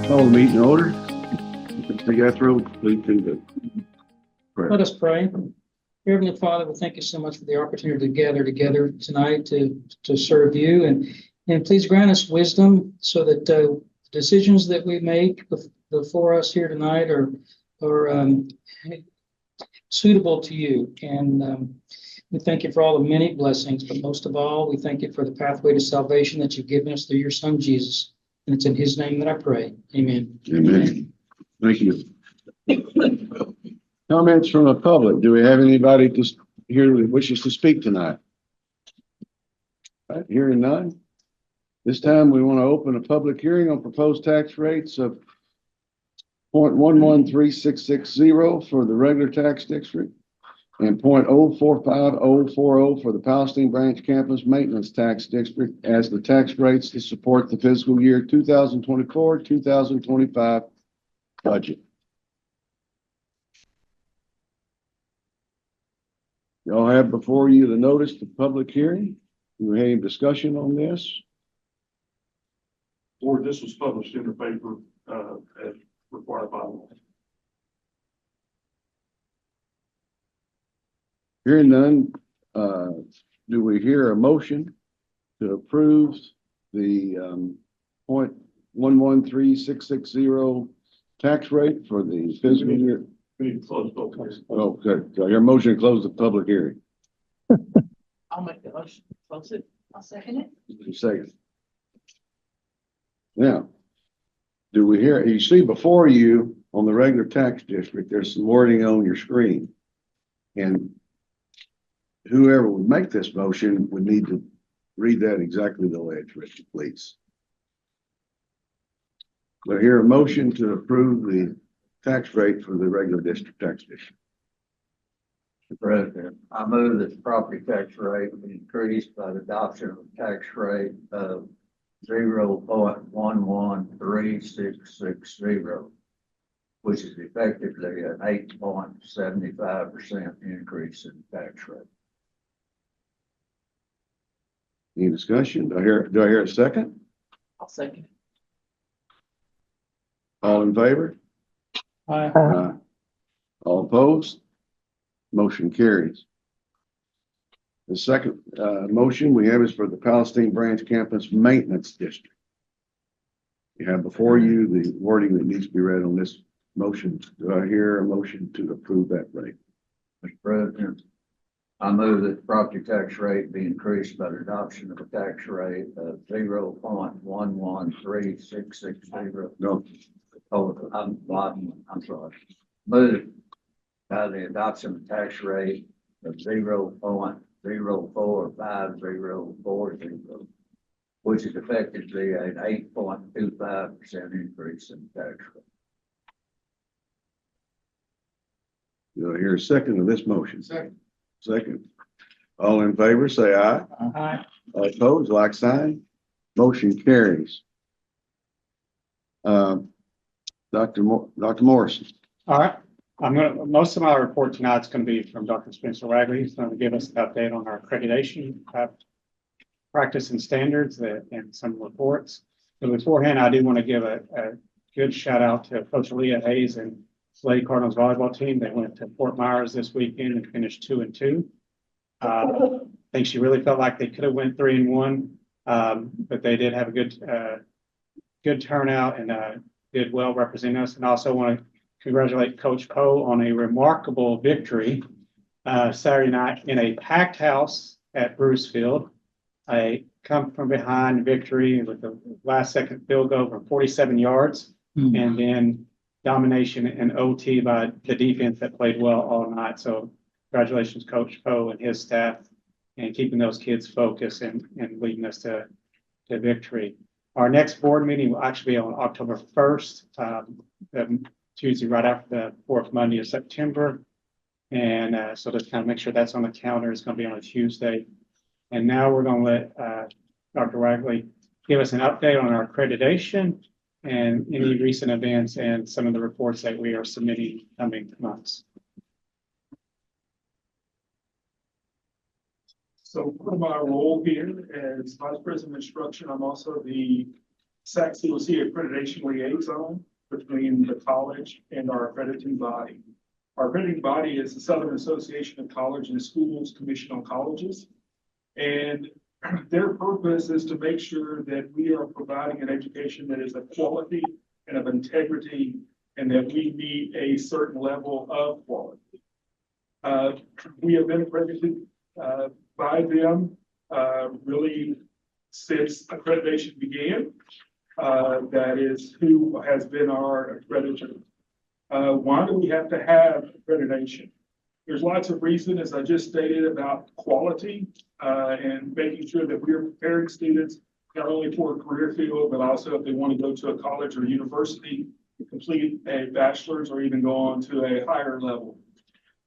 Call the meeting to order. Mr. Gathro, please do the prayer. Let us pray. Dear Heavenly Father, we thank you so much for the opportunity to gather together tonight to serve you, and please grant us wisdom so that decisions that we make before us here tonight are suitable to you. And we thank you for all the many blessings, but most of all, we thank you for the pathway to salvation that you've given us through your Son Jesus. And it's in His name that I pray. Amen. Amen. Thank you. Comments from the public. Do we have anybody here who wishes to speak tonight? All right, hearing none. This time we want to open a public hearing on proposed tax rates of 0.113660 for the regular tax district and 0.045040 for the Palestine Branch Campus Maintenance Tax District as the tax rates to support the fiscal year 2024-2025 budget. Y'all have before you the notice of public hearing. Do we have any discussion on this? Or this was published in the paper, as required by law. Hearing none, do we hear a motion to approve the 0.113660 tax rate for the fiscal year? We need to close both hearings. Oh, good. So your motion to close the public hearing. I'll make the motion. Close it. I'll second it. Second. Now, do we hear, you see before you on the regular tax district, there's some wording on your screen. And whoever would make this motion would need to read that exactly the way it's written, please. Do I hear a motion to approve the tax rate for the regular district tax district? Mr. President, I move that the property tax rate be increased by the adoption of a tax rate of 0.113660, which is effectively an 8.75% increase in tax rate. Any discussion? Do I hear a second? I'll second it. All in favor? Aye. Aye. All opposed? Motion carries. The second motion we have is for the Palestine Branch Campus Maintenance District. You have before you the wording that needs to be read on this motion. Do I hear a motion to approve that rate? Mr. President, I move that the property tax rate be increased by the adoption of a tax rate of 0.113660. No. Oh, I'm sorry. Move by the adoption of tax rate of 0.045040, which is effectively an 8.25% increase in tax rate. Do I hear a second of this motion? Second. Second. All in favor, say aye. Aye. All opposed, like sign. Motion carries. Dr. Morrison. All right, most of my report tonight is going to be from Dr. Spencer Ragley. He's going to give us an update on our accreditation practice and standards and some reports. But beforehand, I do want to give a good shout out to Coach Leah Hayes and Lady Cardinals volleyball team. They went to Fort Myers this weekend and finished 2-2. I think she really felt like they could have went 3-1, but they did have a good turnout and did well representing us. And I also want to congratulate Coach Poe on a remarkable victory Saturday night in a packed house at Bruce Field. A come from behind victory with the last second field goal from 47 yards, and then domination and OT by the defense that played well all night. So congratulations, Coach Poe and his staff, and keeping those kids focused and leading us to victory. Our next board meeting will actually be on October 1st, Tuesday, right after the fourth Monday of September. And so just kind of make sure that's on the calendar. It's going to be on a Tuesday. And now we're going to let Dr. Ragley give us an update on our accreditation and any recent events and some of the reports that we are submitting coming months. So part of my role here as Vice President of Instruction, I'm also the SAC-COC accreditation liaison between the college and our accrediting body. Our accrediting body is the Southern Association of College and Schools Commission on Colleges. And their purpose is to make sure that we are providing an education that is of quality and of integrity, and that we meet a certain level of quality. We have been accredited by them really since accreditation began. That is who has been our accreditor. Why do we have to have accreditation? There's lots of reasons, as I just stated, about quality and making sure that we are preparing students not only for a career field, but also if they want to go to a college or university, to complete a bachelor's or even go on to a higher level.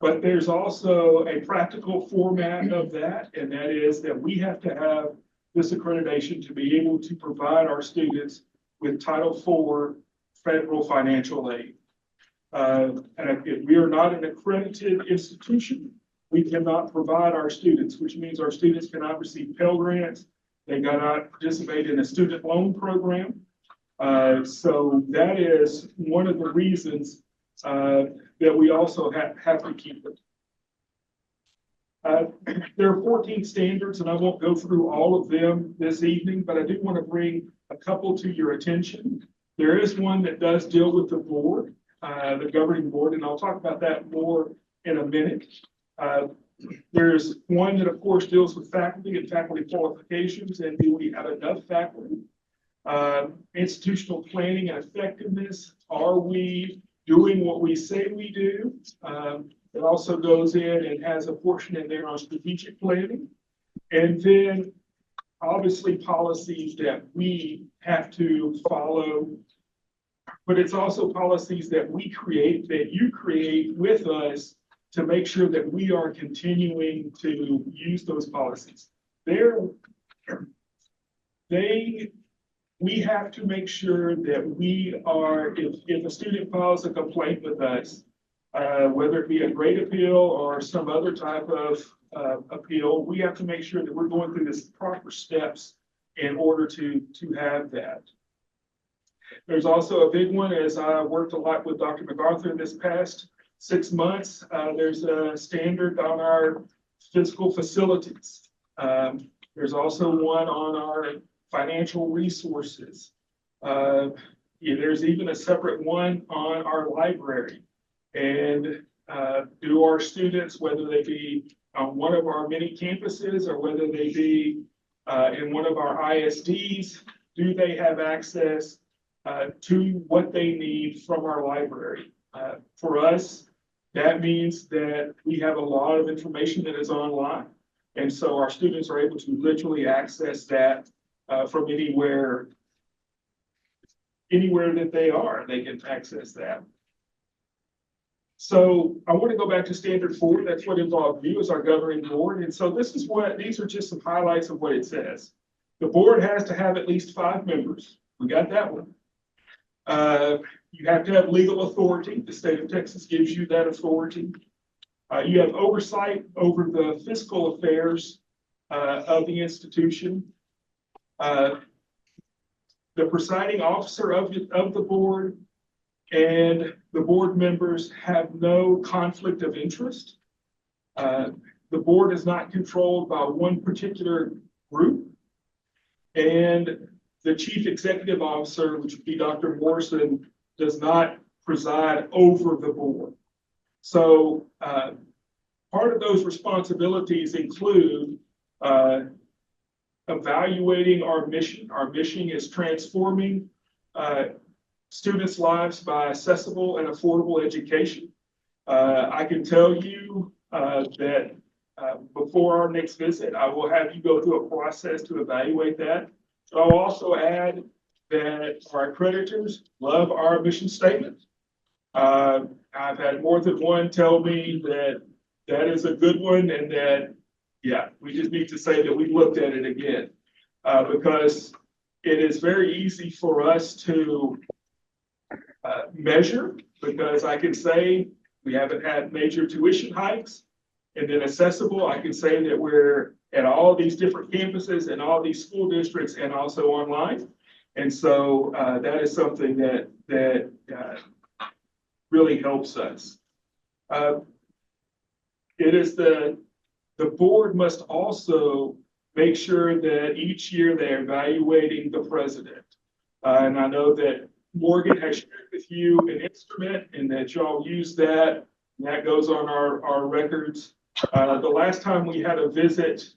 But there's also a practical format of that, and that is that we have to have this accreditation to be able to provide our students with Title IV federal financial aid. And if we are not an accredited institution, we cannot provide our students, which means our students cannot receive Pell Grants. They cannot participate in a student loan program. So that is one of the reasons that we also have to keep it. There are 14 standards, and I won't go through all of them this evening, but I do want to bring a couple to your attention. There is one that does deal with the board, the governing board, and I'll talk about that more in a minute. There's one that, of course, deals with faculty and faculty qualifications, and do we have enough faculty? Institutional planning and effectiveness. Are we doing what we say we do? It also goes in and has a portion in there on strategic planning. And then obviously policies that we have to follow, but it's also policies that we create, that you create with us to make sure that we are continuing to use those policies. We have to make sure that we are, if a student files a complaint with us, whether it be a grade appeal or some other type of appeal, we have to make sure that we're going through the proper steps in order to have that. There's also a big one, as I worked a lot with Dr. MacArthur this past 6 months. There's a standard on our physical facilities. There's also one on our financial resources. There's even a separate one on our library. And do our students, whether they be on one of our many campuses or whether they be in one of our ISDs, do they have access to what they need from our library? For us, that means that we have a lot of information that is online. And so our students are able to literally access that from anywhere that they are, they can access that. So I want to go back to standard 4. That's what involved you as our governing board. And so these are just some highlights of what it says. The board has to have at least 5 members. We got that one. You have to have legal authority. The state of Texas gives you that authority. You have oversight over the fiscal affairs of the institution. The presiding officer of the board and the board members have no conflict of interest. The board is not controlled by one particular group. And the chief executive officer, which would be Dr. Morrison, does not preside over the board. So part of those responsibilities include evaluating our mission. Our mission is transforming students' lives by accessible and affordable education. I can tell you that before our next visit, I will have you go through a process to evaluate that. But I'll also add that our accreditors love our mission statement. I've had more than one tell me that that is a good one, and that, yeah, we just need to say that we looked at it again, because it is very easy for us to measure, because I can say we haven't had major tuition hikes, and then accessible, I can say that we're at all these different campuses and all these school districts and also online. And so that is something that really helps us. It is the board must also make sure that each year they're evaluating the president. And I know that Morgan has shared with you an instrument and that y'all use that. And that goes on our records. The last time we had a visit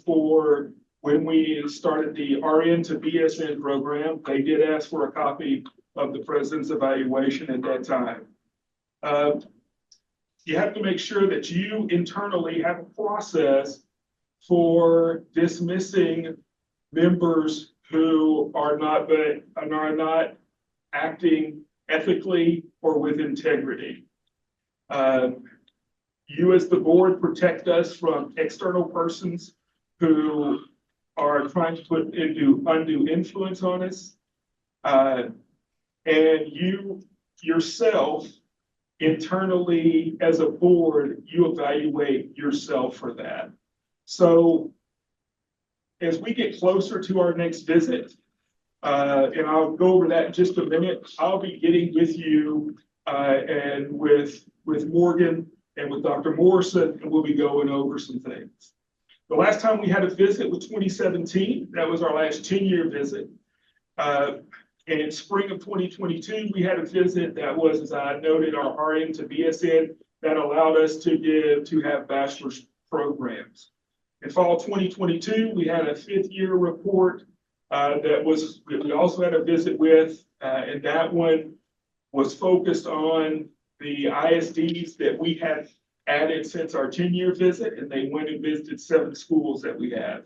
for when we started the RN to BSN program, they did ask for a copy of the president's evaluation at that time. You have to make sure that you internally have a process for dismissing members who are not acting ethically or with integrity. You as the board protect us from external persons who are trying to put into undue influence on us. And you yourself, internally as a board, you evaluate yourself for that. So as we get closer to our next visit, and I'll go over that in just a minute, I'll be getting with you and with Morgan and with Dr. Morrison, and we'll be going over some things. The last time we had a visit was 2017. That was our last 10-year visit. And in spring of 2022, we had a visit that was, as I noted, our RN to BSN that allowed us to have bachelor's programs. In fall 2022, we had a 5th-year report that we also had a visit with, and that one was focused on the ISDs that we had added since our 10-year visit, and they went and visited 7 schools that we have.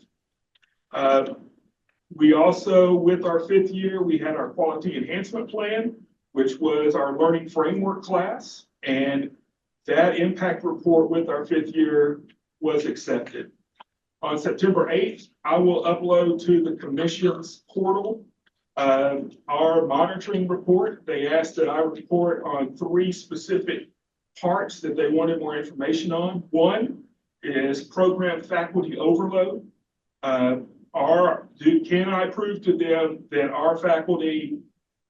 We also, with our 5th year, we had our quality enhancement plan, which was our learning framework class, and that impact report with our 5th year was accepted. On September 8th, I will upload to the commission's portal our monitoring report. They asked that I report on 3 specific parts that they wanted more information on. One is program faculty overload. Can I prove to them that our faculty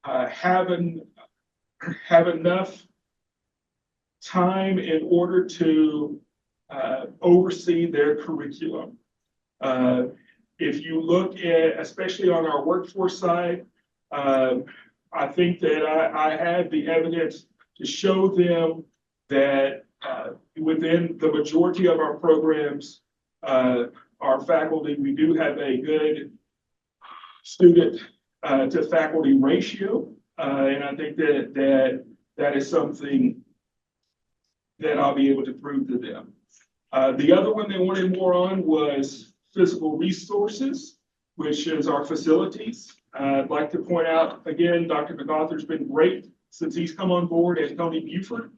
have enough time in order to oversee their curriculum? If you look at, especially on our workforce side, I think that I have the evidence to show them that within the majority of our programs, our faculty, we do have a good student to faculty ratio. And I think that is something that I'll be able to prove to them. The other one they wanted more on was physical resources, which is our facilities. I'd like to point out again, Dr. MacArthur's been great since he's come on board, and Tony Buford.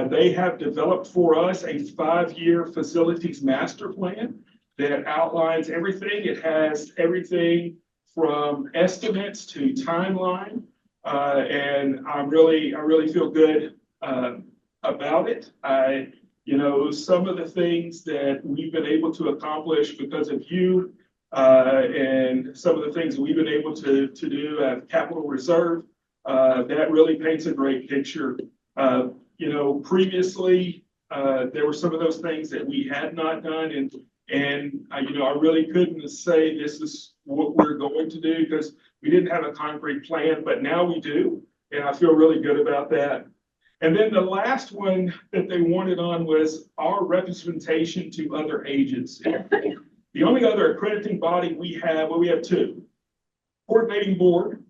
They have developed for us a 5-year facilities master plan that outlines everything. It has everything from estimates to timeline, and I really feel good about it. Some of the things that we've been able to accomplish because of you, and some of the things that we've been able to do at Capital Reserve, that really paints a great picture. Previously, there were some of those things that we had not done, and I really couldn't say this is what we're going to do because we didn't have a concrete plan, but now we do, and I feel really good about that. And then the last one that they wanted on was our representation to other agencies. The only other accrediting body we have, well, we have 2, Coordinating Board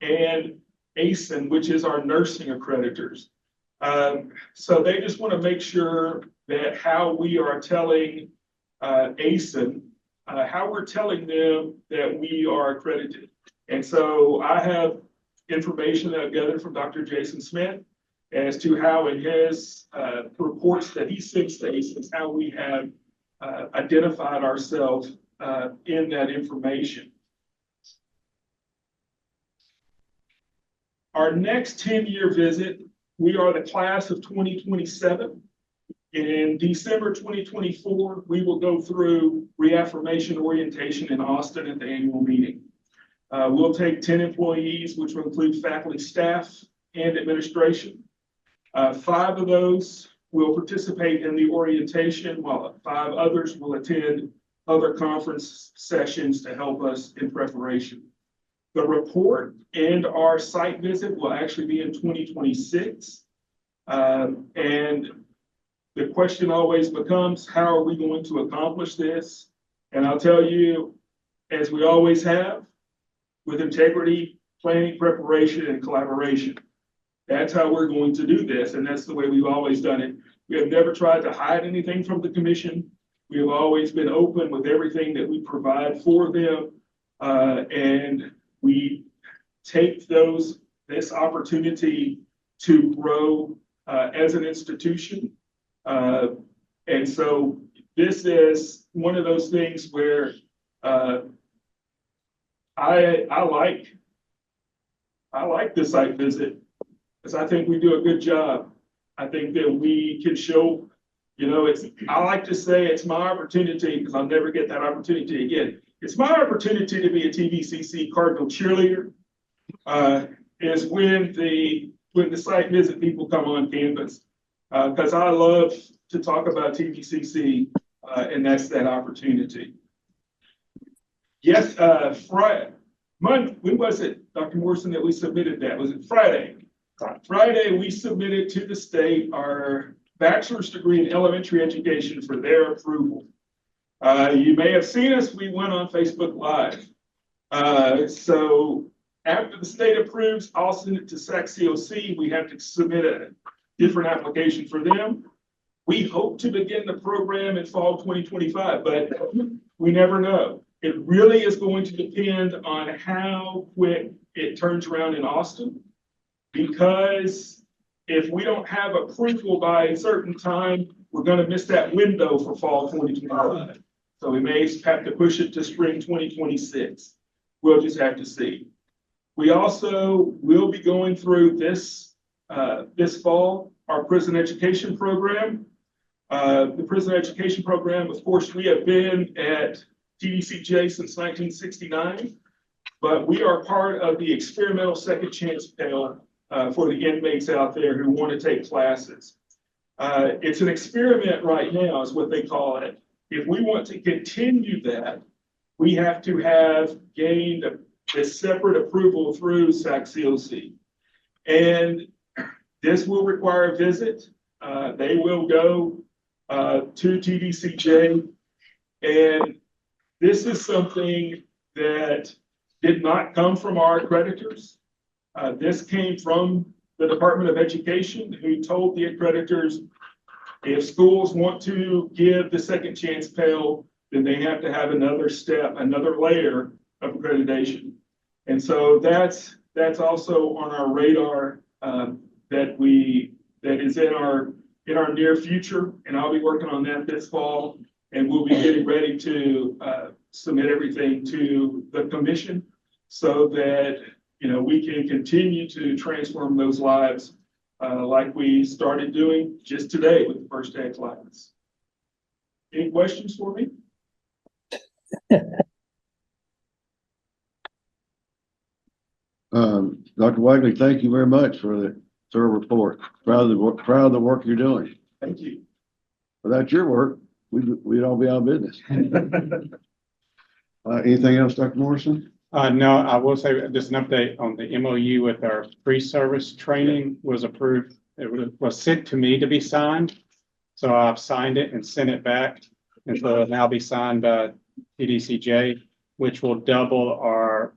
and ASIN, which is our nursing accreditors. So they just want to make sure that how we are telling ASIN, how we're telling them that we are accredited. And so I have information that I've gathered from Dr. Jason Smith as to how in his reports that he sends to ASIN, how we have identified ourselves in that information. Our next 10-year visit, we are the class of 2027. In December 2024, we will go through reaffirmation orientation in Austin at the annual meeting. We'll take 10 employees, which will include faculty, staff, and administration. 5 of those will participate in the orientation, while 5 others will attend other conference sessions to help us in preparation. The report and our site visit will actually be in 2026. And the question always becomes, how are we going to accomplish this? And I'll tell you, as we always have, with integrity, planning, preparation, and collaboration. That's how we're going to do this, and that's the way we've always done it. We have never tried to hide anything from the commission. We have always been open with everything that we provide for them, and we take this opportunity to grow as an institution. And so this is one of those things where I like the site visit because I think we do a good job. I think that we can show, I like to say it's my opportunity because I'll never get that opportunity again. It's my opportunity to be a TVCC Cardinal cheerleader is when the site visit people come on campus because I love to talk about TVCC and that's that opportunity. Yes, Friday, when was it, Dr. Morrison, that we submitted that? Was it Friday? Friday, we submitted to the state our bachelor's degree in elementary education for their approval. You may have seen us, we went on Facebook Live. So after the state approves, I'll send it to SAC-COC. We have to submit a different application for them. We hope to begin the program in fall 2025, but we never know. It really is going to depend on how quick it turns around in Austin, because if we don't have approval by a certain time, we're going to miss that window for fall 2025. So we may have to push it to spring 2026. We'll just have to see. We also will be going through this fall, our prison education program. The prison education program, of course, we have been at TDCJ since 1969, but we are part of the experimental second chance panel for the inmates out there who want to take classes. It's an experiment right now is what they call it. If we want to continue that, we have to have gained a separate approval through SAC-COC. And this will require a visit. They will go to TDCJ, and this is something that did not come from our accreditors. This came from the Department of Education, who told the accreditors, if schools want to give the second chance Pell, then they have to have another step, another layer of accreditation. And so that's also on our radar that is in our near future, and I'll be working on that this fall, and we'll be getting ready to submit everything to the commission so that we can continue to transform those lives like we started doing just today with the first day class. Any questions for me? Dr. Wagley, thank you very much for the thorough report. Proud of the work you're doing. Thank you. Without your work, we'd all be out of business. Anything else, Dr. Morrison? No, I will say just an update on the MOU with our pre-service training was approved. It was sent to me to be signed. So I've signed it and sent it back. And so it'll now be signed by TDCJ, which will double our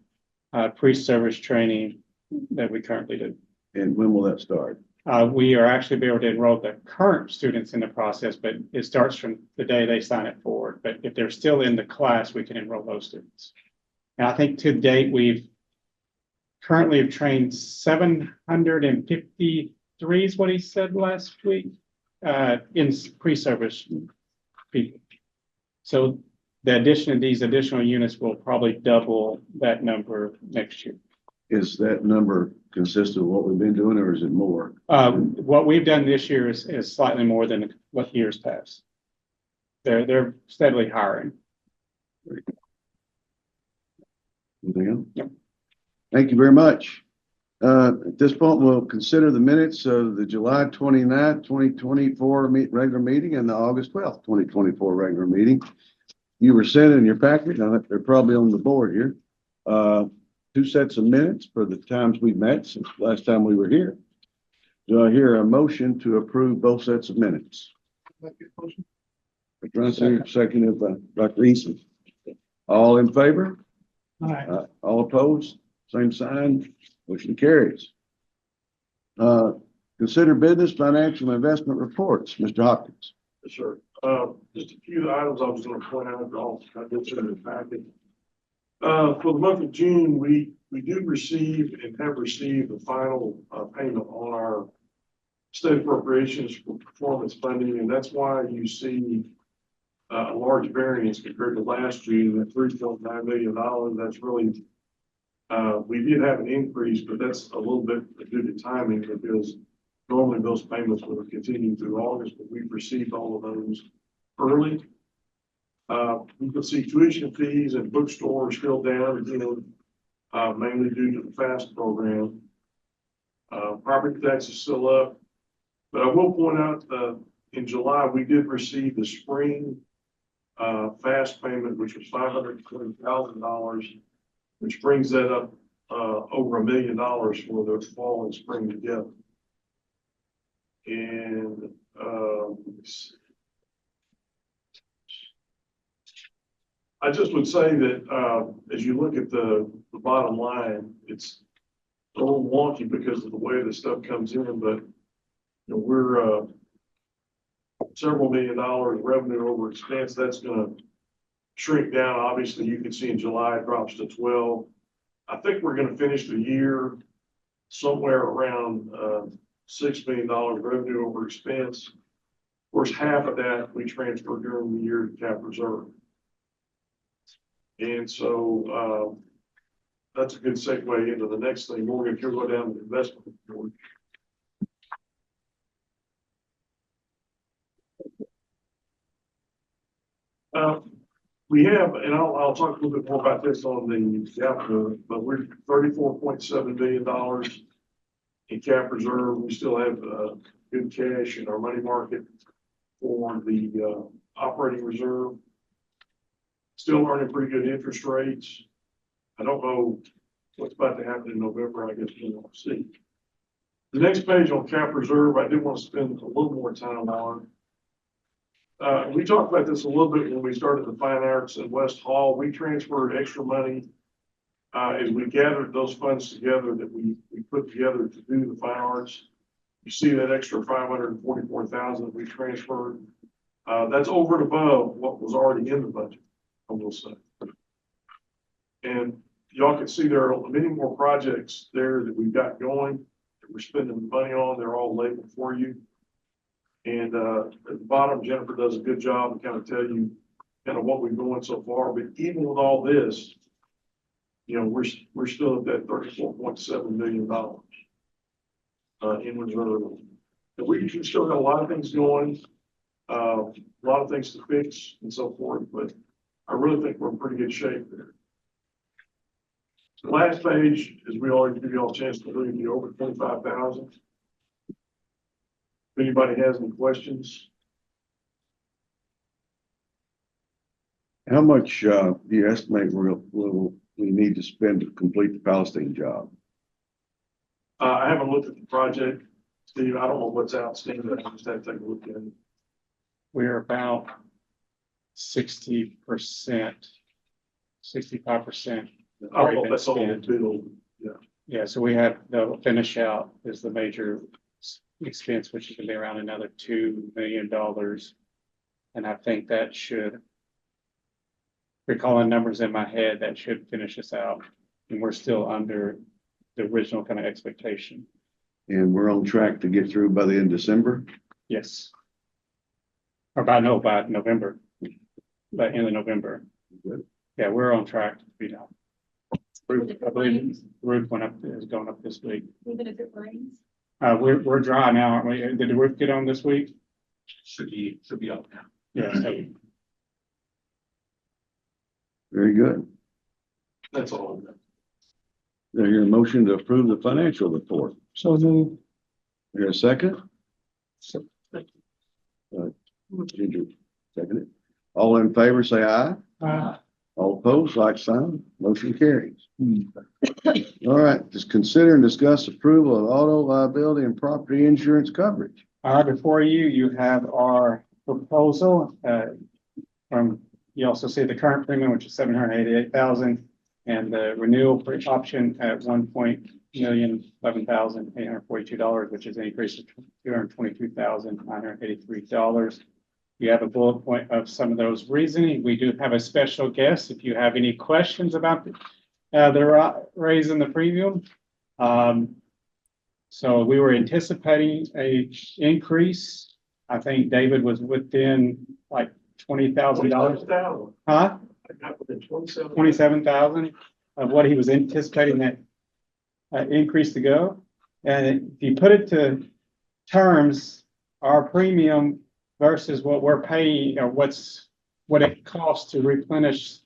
pre-service training that we currently do. And when will that start? We are actually be able to enroll the current students in the process, but it starts from the day they sign it forward. But if they're still in the class, we can enroll those students. And I think to date, we've currently trained 753 is what he said last week in pre-service people. So the addition of these additional units will probably double that number next year. Is that number consistent with what we've been doing, or is it more? What we've done this year is slightly more than what years past. They're steadily hiring. Anything else? Yep. Thank you very much. At this point, we'll consider the minutes of the July 29th, 2024 regular meeting and the August 12th, 2024 regular meeting. You were sent in your packet. They're probably on the board here. Two sets of minutes for the times we met since last time we were here. Do I hear a motion to approve both sets of minutes? Seconded by Dr. Eason. All in favor? Aye. All opposed? Same sign. Motion carries. Consider business, financial, investment reports. Mr. Hopkins. Yes, sir. Just a few items I was going to point out. I did send in the packet. For the month of June, we do receive and have received the final payment on our state appropriations for performance funding, and that's why you see a large variance compared to last June at $3.9 million. That's really we did have an increase, but that's a little bit due to timing because normally those payments would have continued through August, but we've received all of those early. You can see tuition fees and bookstore are still down again, mainly due to the FAST program. Property tax is still up, but I will point out in July, we did receive the spring FAST payment, which was $520,000, which brings that up over $1 million for the fall and spring together. And I just would say that as you look at the bottom line, it's a little wonky because of the way the stuff comes in, but you know, we're several $1 million revenue over expense. That's going to shrink down. Obviously, you can see in July it drops to 12. I think we're going to finish the year somewhere around $6 million revenue over expense. Of course, half of that we transfer during the year to cap reserve. And so that's a good segue into the next thing. Morgan, if you'll go down to the investment report. We have, and I'll talk a little bit more about this on the outlook, but we're $34.7 billion in cap reserve. We still have good cash in our money market for the operating reserve. Still earning pretty good interest rates. I don't know what's about to happen in November. I guess we'll see. The next page on cap reserve, I did want to spend a little more time on. We talked about this a little bit when we started the Fine Arts in West Hall. We transferred extra money as we gathered those funds together that we put together to do the Fine Arts. You see that extra $544,000 that we transferred. That's over and above what was already in the budget, I will say. And y'all can see there are many more projects there that we've got going, that we're spending money on. They're all labeled for you. And at the bottom, Jennifer does a good job to kind of tell you kind of what we've done so far. But even with all this, you know, we're still at that $34.7 million in reserve. And we still got a lot of things going, a lot of things to fix and so forth. But I really think we're in pretty good shape there. The last page is we always give you all a chance to read the over 25,000. If anybody has any questions. How much do you estimate we need to spend to complete the Palestine job? I haven't looked at the project, Steve. I don't know what's outstanding. I just have to take a look at it. We're about 60%, 65%. I don't know if that's all the bill. Yeah. Yeah, so we have the finish out is the major expense, which is going to be around another $2 million. And I think that should, recalling numbers in my head, that should finish us out. And we're still under the original kind of expectation. And we're on track to get through by the end of December? Yes. Or by November, by end of November. Good. Yeah, we're on track to be done. I believe the roof is going up this week. Even if it rains? We're dry now, aren't we? Did the roof get on this week? Should be up now. Yeah. So Very good. That's all. There your motion to approve the financial report. So moved. Here a second? Ginger, second it. All in favor, say aye. All opposed, like sign. Motion carries. All right, just consider and discuss approval of auto liability and property insurance coverage. All right, before you, you have our proposal, you also see the current premium, which is $788,000, and the renewal option at $1,011,842, which is an increase of $222,983. You have a bullet point of some of those reasoning. We do have a special guest. If you have any questions about the raising the premium. So we were anticipating a increase. I think David was within like $20,000. Huh? I got within 27. 27,000 of what he was anticipating that increase to go. And if you put it to terms, our premium versus what we're paying, or what it costs to replenish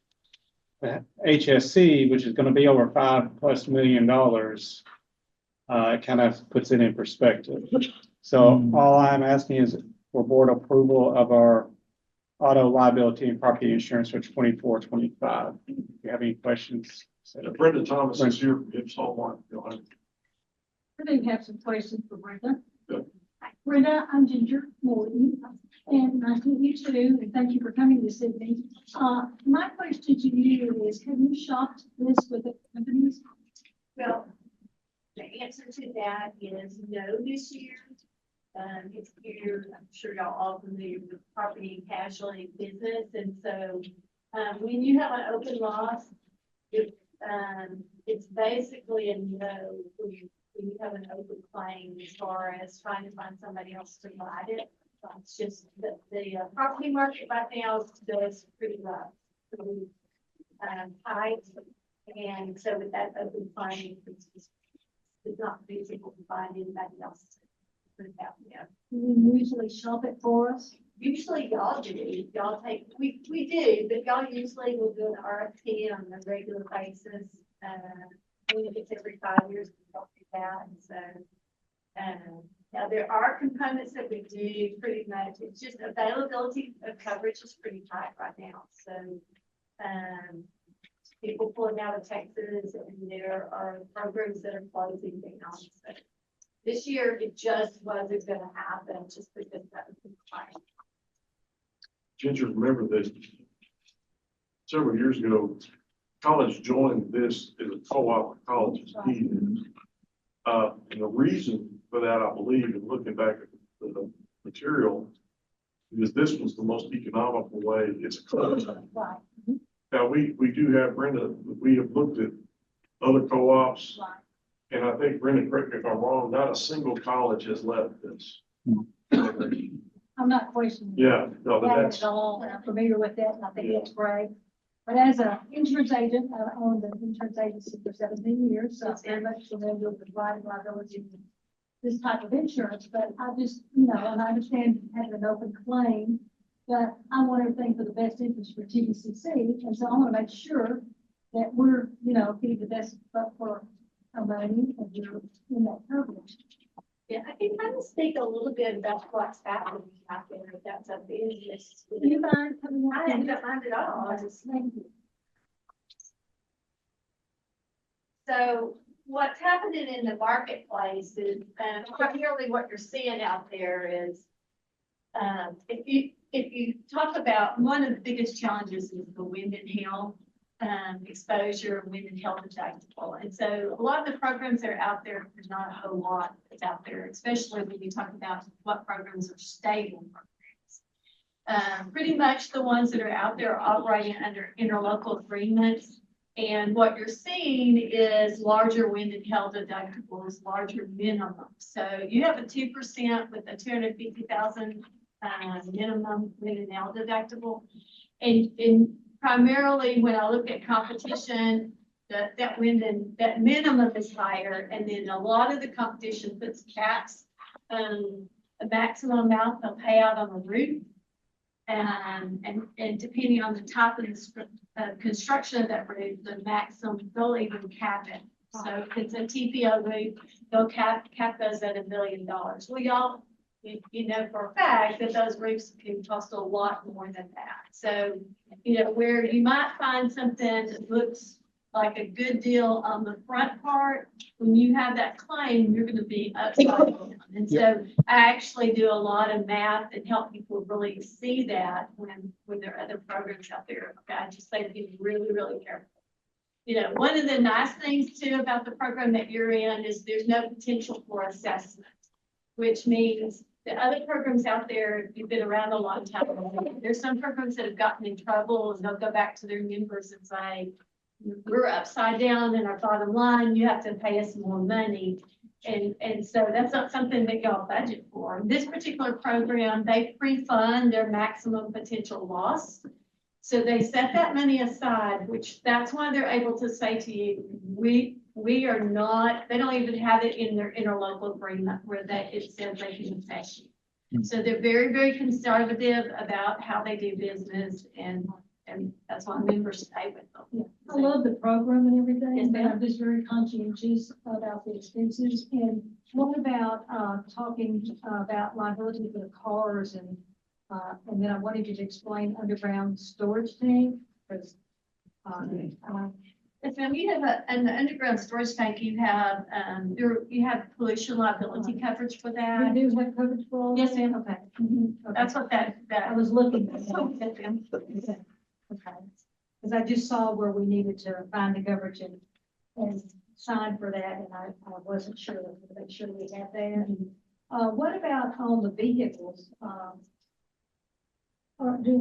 the HSC, which is going to be over $5+ million, it kind of puts it in perspective. So all I'm asking is for board approval of our auto liability and property insurance for 24-25. If you have any questions. Brenda Thomas is here from Hips Hallmark. I do have some questions for Brenda. Good. Brenda, I'm Ginger Morton, and nice to meet you too, and thank you for coming this evening. My question to you is, have you shopped this with the companies? Well, the answer to that is no this year. It's here, I'm sure y'all all familiar with property and casualty business, and so when you have an open loss, it's basically a no when you have an open claim as far as trying to find somebody else to buy it. It's just that the property market right now does pretty rough, pretty tight, and so with that open claim, it's not feasible to find anybody else to put it out there. You usually shop it for us? Usually y'all do, y'all take, we do, but y'all usually will do an RFP on a regular basis. I mean, if it's every 5 years, we don't do that, and so. Now there are components that we do pretty much, it's just availability of coverage is pretty tight right now, so. People pulling out of Texas, and there are programs that are closing down, so. This year, it just wasn't gonna happen, just because that was time. Ginger, remember that several years ago, college joined this as a co-op, college is needed. And the reason for that, I believe, and looking back at the material, is this was the most economical way. It's a college. Right. Now, we do have, Brenda, we have looked at other co-ops. Right. And I think, Brenda, correct me if I'm wrong, not a single college has left this. I'm not questioning. Yeah, no, but That that's, at all, and I'm familiar with that, and I think that's great. But as an insurance agent, I owned an insurance agency for 17 years, so I'm very much familiar with the right liability, this type of insurance, but I just, and I understand having an open claim, but I want everything for the best interest for TDCC, and so I want to make sure that we're, getting the best for our money and you're in that coverage. Yeah, I can kind of speak a little bit about what's happening out there, if that's of interest. Do you mind coming I out? don't mind at all. Thank you. So what's happening in the marketplace is, primarily what you're seeing out there is, if you talk about, one of the biggest challenges is the wind and hail exposure, wind and hail deductible. And so a lot of the programs that are out there, there's not a whole lot that's out there, especially when you talk about what programs are stable programs. Pretty much the ones that are out there are operating under interlocal agreements. And what you're seeing is larger wind and hail deductibles, larger minimums. So you have a 2% with a $250,000 minimum wind and hail deductible. And primarily when I look at competition, that wind and that minimum is higher. And then a lot of the competition puts caps, a maximum amount they'll pay out on the roof. And depending on the type of construction of that roof, the maximum, they'll even cap it So if it's a TPO roof, they'll cap those at $1 million. Well, y'all, you know for a fact that those roofs can cost a lot more than that. So, you know, where you might find something that looks like a good deal on the front part, when you have that claim, you're gonna be upside down. And so I actually do a lot of math and help people really see that when there are other programs out there. I just say to be really, really careful. You know, one of the nice things too about the program that you're in is there's no potential for assessment, which means the other programs out there, you've been around a long time. There's some programs that have gotten in trouble and they'll go back to their members and say, we're upside down in our bottom line, you have to pay us more money. And so that's not something that y'all budget for. This particular program, they pre-fund their maximum potential loss. So they set that money aside, which that's why they're able to say to you, we are not, they don't even have it in their interlocal agreement where it says they can pay you. So they're very, very conservative about how they do business and that's why members stay with them. Yeah, I love the program and Yes, everything, but ma'am. I'm just very conscientious about the expenses. And what about, talking about liability for the cars and then I wanted you to explain underground storage tank, because, Yes, ma'am, you have in the underground storage tank, you have pollution liability coverage for we that. do have coverage for all? Yes, ma'am. Okay. Mhm. Okay. That's what I that. was looking at Yes, that. ma'am. Okay, because I just saw where we needed to find the coverage and sign for that, and I wasn't sure, to make sure we had that. What about on the vehicles? Or do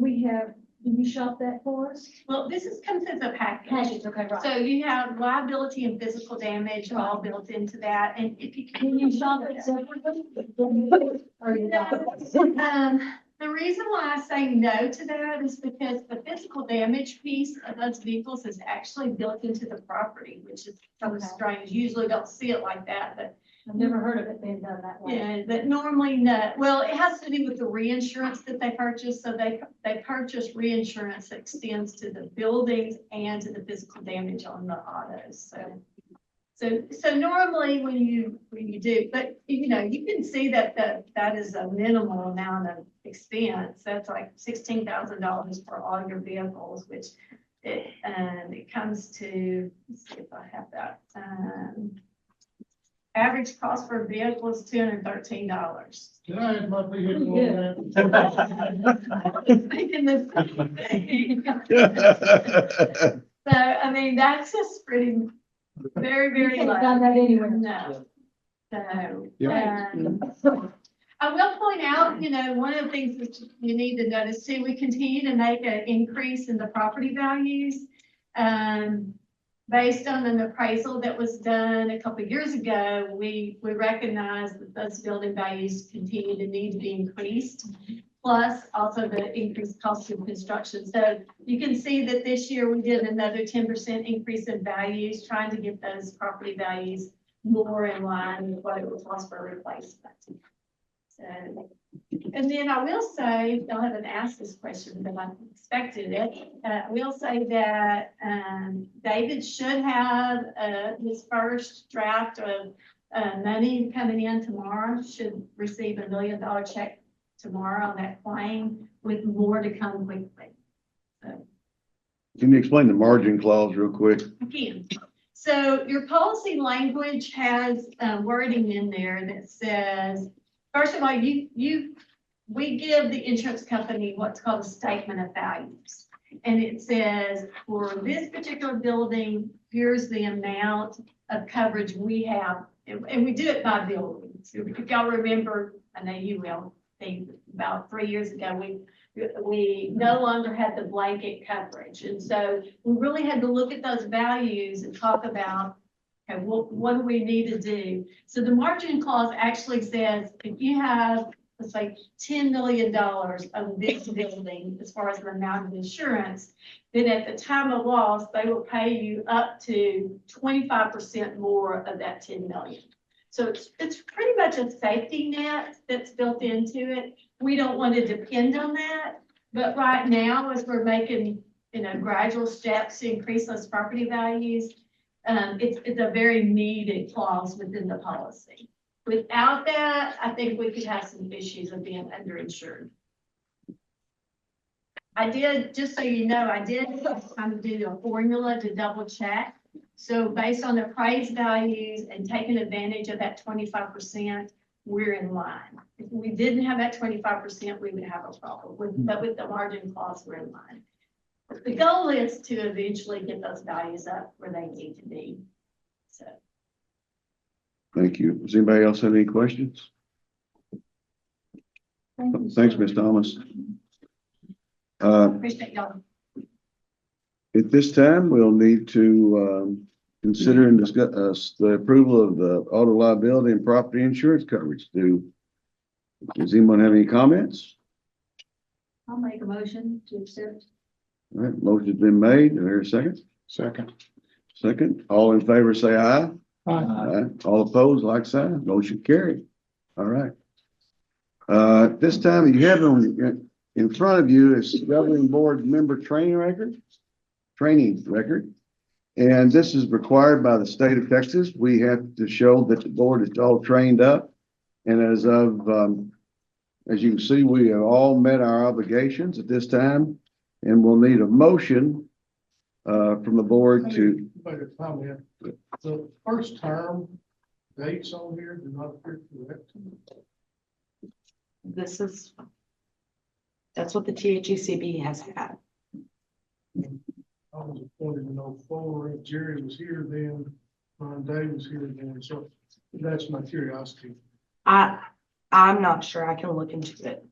you shop that for us? Well, comes as a package. Package, okay, right. So you have liability and physical damage all built into that, and if you Can you shop it separately? Or you not? The reason why I say no to that is because the physical damage piece of those vehicles is actually built into the property, which is kind of Okay. strange. Usually don't see it like that, but I've never heard of it being done that way. yeah, but normally no. Well, it has to do with the reinsurance that they purchase. So they purchase reinsurance that extends to the buildings and to the physical damage on the autos. So normally when you do, but you know, you can see that is a minimal amount of expense. That's like $16,000 for all your vehicles, which it comes to, let's see if I have that. Average cost per vehicle is $213. Can I have my vehicle Yeah. on that? Thinking the same thing. So, I mean, that's just pretty, very, very Can't low. find that anywhere. No. So, Yeah. I will point out, you know, one of the things that you need to notice too, we continue to make an increase in the property values. Based on an appraisal that was done a couple of years ago, we recognized that those building values continue to need to be increased. Plus also the increased cost of construction. So you can see that this year we did another 10% increase in values, trying to get those property values more in line with what it would cost for replacement. So, and then I will say, I haven't asked this question, but I expected it. I will say that David should have his first draft of money coming in tomorrow, should receive $1 million check tomorrow on that claim, with more to come quickly. So, Can you explain the margin clause real quick? again, so your policy language has wording in there that says, first of all, we give the insurance company what's called a statement of values. And it says, for this particular building, here's the amount of coverage we have. And we do it by building. So if y'all remember, I know you will, about 3 years ago, we no longer had the blanket coverage. And so we really had to look at those values and talk about, okay, what do we need to do? So the margin clause actually says, if you have, let's say, $10 million of this building, as far as the amount of insurance, then at the time of loss, they will pay you up to 25% more of that 10 million. So it's pretty much a safety net that's built into it. We don't want to depend on that, but right now, as we're making, you know, gradual steps to increase those property values, It's a very needed clause within the policy. Without that, I think we could have some issues of being underinsured. I did, just so you know, I did kind of do a formula to double check. So based on the appraised values and taking advantage of that 25%, we're in line. If we didn't have that 25%, we would have a problem. But with the margin clause, we're in line. The goal is to eventually get those values up where they need to be. So. Thank you. Does anybody else have any questions? Thanks, Ms. Thomas. Appreciate y'all. At this time, we'll need to consider and discuss the approval of the auto liability and property insurance coverage. Does anyone have any comments? I'll make a motion to accept. All right, motion's been made. Is there a second? Second. Second. All in favor, say aye. Aye. All opposed, like sign. Motion carried. All right. At this time, you have in front of you is governing board member training record. And this is required by the state of Texas. We have to show that the board is all trained up. And as you can see, we have all met our obligations at this time. And we'll need a motion from the board to. Make a comment. The first term dates on here do not appear correct. That's what the THECB has had. I was appointed in 04, and Jerry was here then, Ron Day was here then, so that's my curiosity. I'm not sure. I can look into it.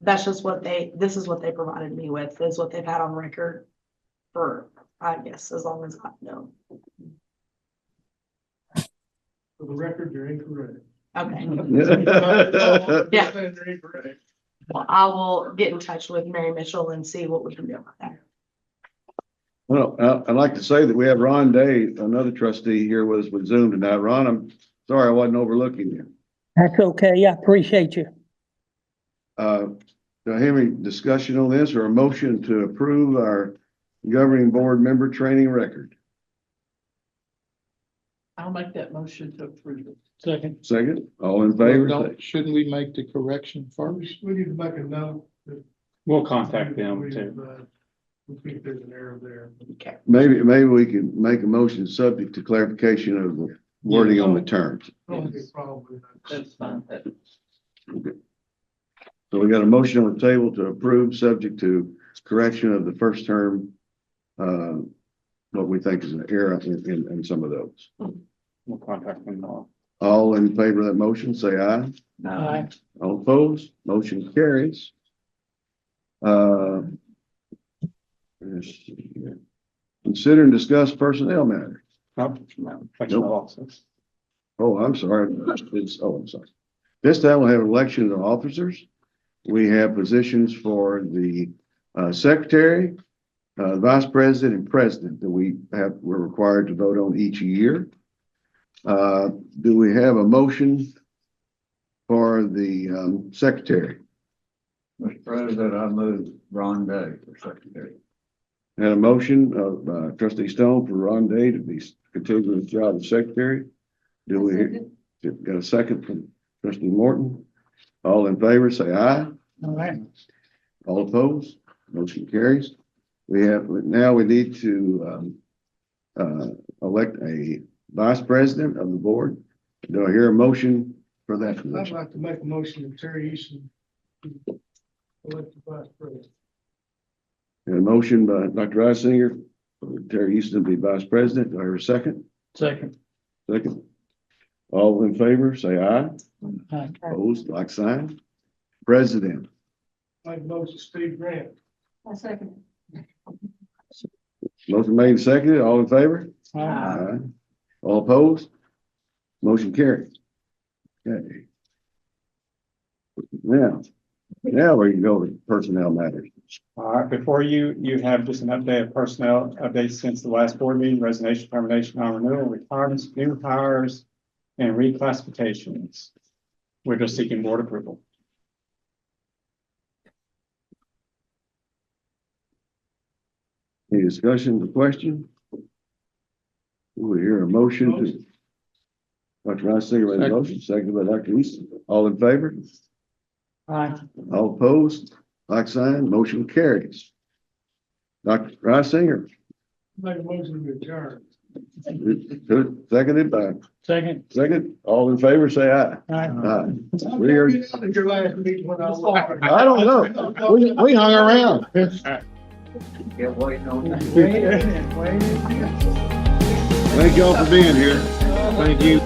That's just this is what they provided me with, is what they've had on record for, I guess, as long as I know. For the record, you're incorrect. Okay. Yeah. They're incorrect. Well, I will get in touch with Mary Mitchell and see what we can do about that. Well, I'd like to say that we have Ron Day, another trustee here with us with Zoom tonight. Ron, I'm sorry I wasn't overlooking you. That's okay. I appreciate you. Do I have any discussion on this or a motion to approve our governing board member training record? I'll make that motion to approve it. Second. Second, all in favor? Shouldn't we make the correction first? We need to make a note. We'll contact them too. We think there's an error there. Okay. Maybe we can make a motion subject to clarification of the wording on the terms. Probably. That's fine. Okay. So we got a motion on the table to approve subject to correction of the first term. What we think is an error in some of those. We'll contact them all. All in favor of that motion, say aye. Aye. All opposed, motion carries. Let's see here. Consider and discuss personnel matters. No, election of officers. Oh, I'm sorry. I'm sorry. This time we'll have elections of officers. We have positions for the secretary, vice president, and president that we're required to vote on each year. Do we have a motion for the secretary? Mr. President, I move Ron Day for secretary. Had a motion of trustee Stone for Ron Day to be continuing his job as secretary. Do we got a second from trustee Morton? All in favor, say aye. All right. All opposed, motion carries. We need to elect a vice president of the board. Do I hear a motion for that I'd position? like to make a motion that Terry Easton be elected vice president. And a motion by Dr. Reisinger for Terry Easton to be vice president. Do I hear a second? Second. Second. All in favor, say aye. Aye. Opposed, like sign. President. Make a motion Steve Grant. I second. Motion made and seconded. All in favor? Aye. Aye. All opposed? Motion carried. Okay. Now we can go to personnel matters. All right, before you have just an update of personnel updates since the last board meeting: resignation, termination, non-renewal, retirements, new hires, and reclassifications. We're just seeking board approval. Any discussion or question? We hear a motion to. Dr. Reisinger made a motion, seconded by Dr. Easton. All in favor? Aye. All opposed? Like sign, motion carries. Dr. Reisinger, Make a motion to adjourn. seconded by, second, all in favor, say aye. Aye. We are, At your last meeting when I was. I don't know, we hung around. Get waiting on that. Thank y'all for being here. Thank you.